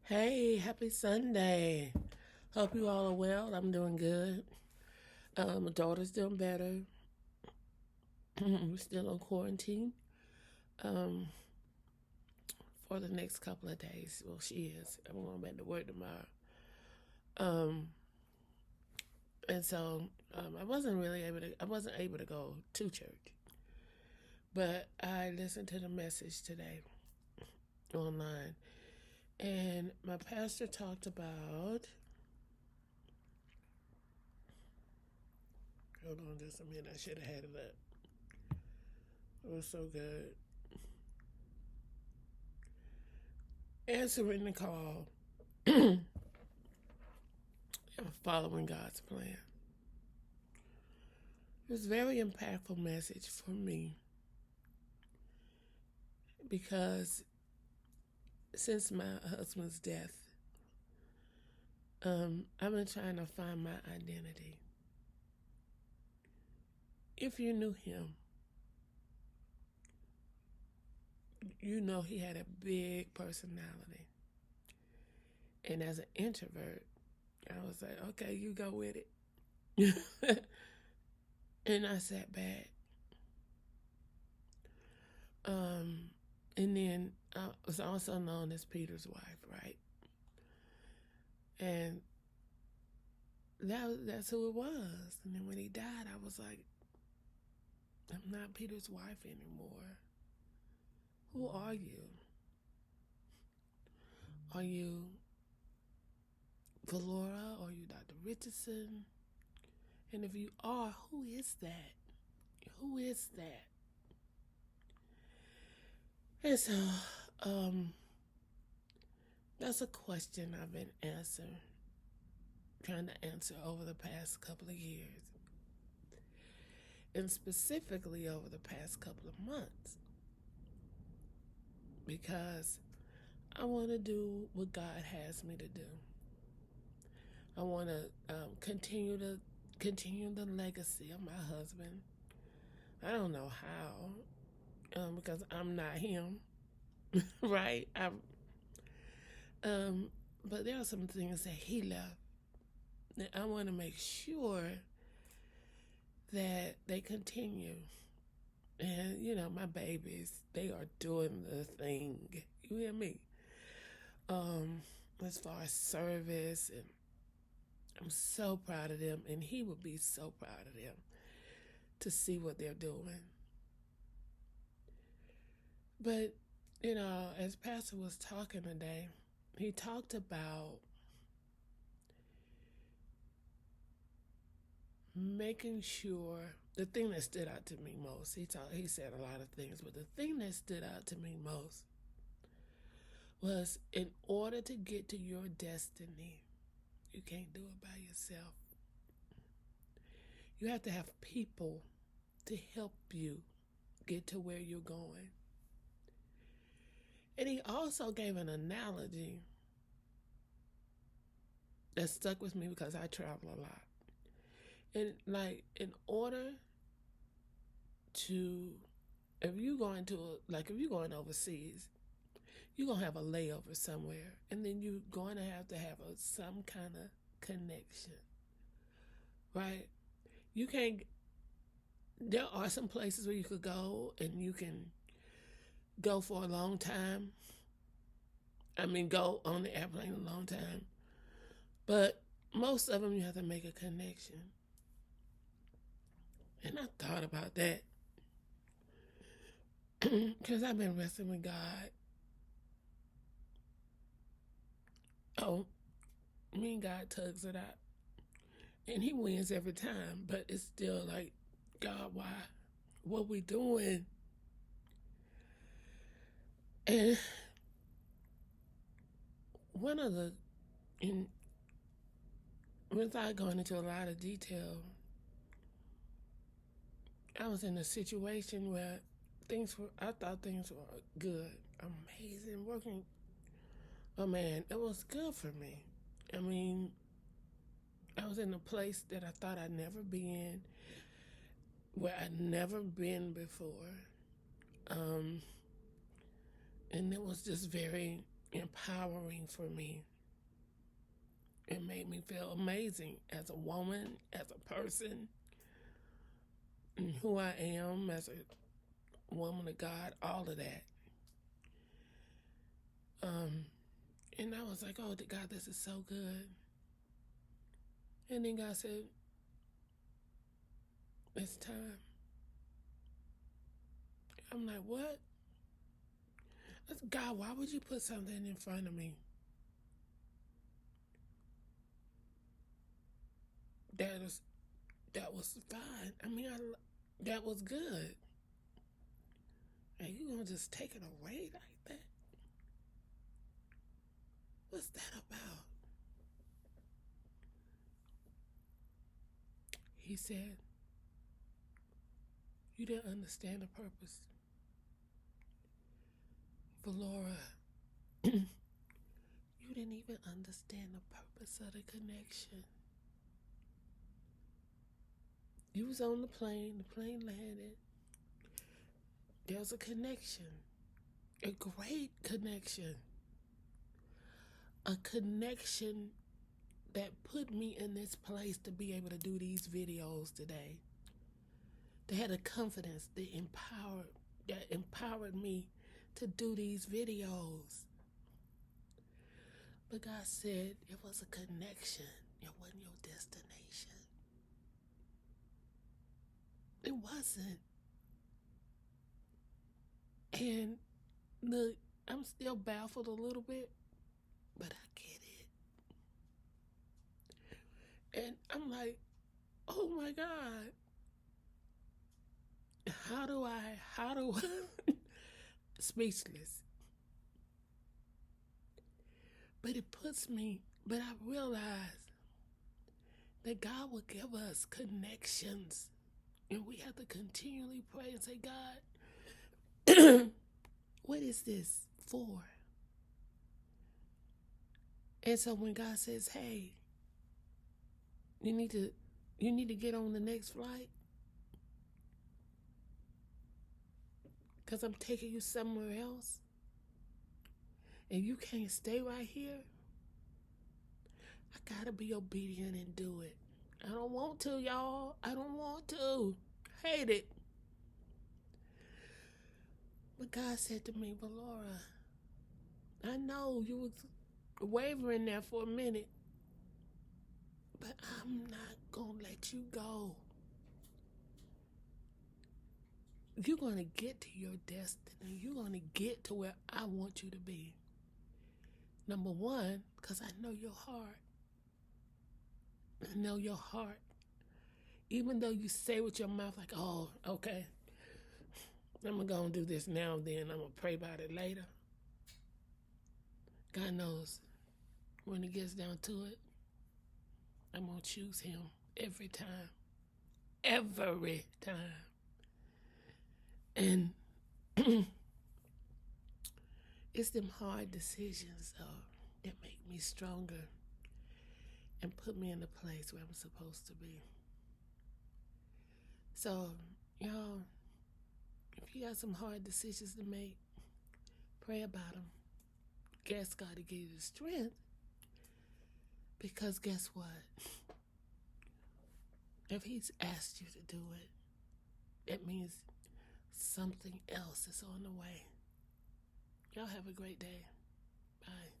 Hey, happy Sunday. Hope you all are well. I'm doing good. My daughter's doing better. We're still on quarantine um, for the next couple of days. Well, she is. I'm going back to work tomorrow. Um, and so I wasn't able to go to church, but I listened to the message today online, and my pastor talked about. Hold on just a minute. I should have had it up. It was so good. Answering the call and following God's plan. It was a very impactful message for me because since my husband's death, I've been trying to find my identity. If you knew him, you know he had a big personality. And as an introvert, I was like, okay, you go with it. And I sat back. And then I was also known as Peter's wife, right? And that's who it was. And then when he died, I was like, I'm not Peter's wife anymore. Who are you? Are you Valora? Are you Dr. Richardson? And if you are, who is that? Who is that? And so, um, that's a question I've been trying to answer over the past couple of years, and specifically over the past couple of months, because I want to do what God has me to do. I want to continue the legacy of my husband. I don't know how, because I'm not him, right? Um, but there are some things that he left that I want to make sure that they continue. And my babies, they are doing the thing. You hear me? As far as service, and I'm so proud of them, and he would be so proud of them to see what they're doing. But, as Pastor was talking today, he talked about making sure the thing that stood out to me most. He said a lot of things, but the thing that stood out to me most was, in order to get to your destiny, you can't do it by yourself. You have to have people to help you get to where you're going. And he also gave an analogy that stuck with me because I travel a lot. And in order to, if you're going overseas, you're going to have a layover somewhere. And then you're going to have some kind of connection, right? You can't, there are some places where you could go and you can go for a long time. Go on the airplane a long time. But most of them, you have to make a connection. And I thought about that because I've been wrestling with God. Oh, me and God tugs it out. And he wins every time, but it's still like, God, why? What we doing? And one of the, in, without going into a lot of detail, I was in a situation where I thought things were good, amazing, working. Oh man, it was good for me. I mean, I was in a place that I thought I'd never been, where I'd never been before. And it was just very empowering for me. It made me feel amazing as a woman, as a person, and who I am as a woman of God, all of that. And I was like, oh, God, this is so good. And then God said, it's time. I'm like, what? I said, God, why would you put something in front of me that was fine? I mean, that was good. And you gonna just take it away like that? What's that about? He said, you didn't understand the purpose. Valora, you didn't even understand the purpose of the connection. You was on the plane landed. There was a connection, a great connection, a connection that put me in this place to be able to do these videos today. They had a confidence that empowered me to do these videos. But God said it was a connection. It wasn't your destination. It wasn't. And look, I'm still baffled a little bit, but I get it. And I'm like, oh my God. How do I speechless. But I realize that God will give us connections. And we have to continually pray and say, God, what is this for? And so when God says, hey, you need to get on the next flight, because I'm taking you somewhere else, and you can't stay right here, I gotta be obedient and do it. I don't want to, y'all. I don't want to. Hate it. But God said to me, Valora, I know you was wavering there for a minute, but I'm not gonna let you go. You're gonna get to your destiny. You're gonna get to where I want you to be. Number one, because I know your heart. I know your heart. Even though you say with your mouth like, oh, okay, I'm going to do this now and then. I'm going to pray about it later. God knows when it gets down to it, I'm going to choose him every time. Every time. And it's them hard decisions, though, that make me stronger and put me in the place where I'm supposed to be. So, y'all, if you got some hard decisions to make, pray about them. Ask God to give you the strength. Because guess what? If he's asked you to do it, it means something else is on the way. Y'all have a great day. Bye.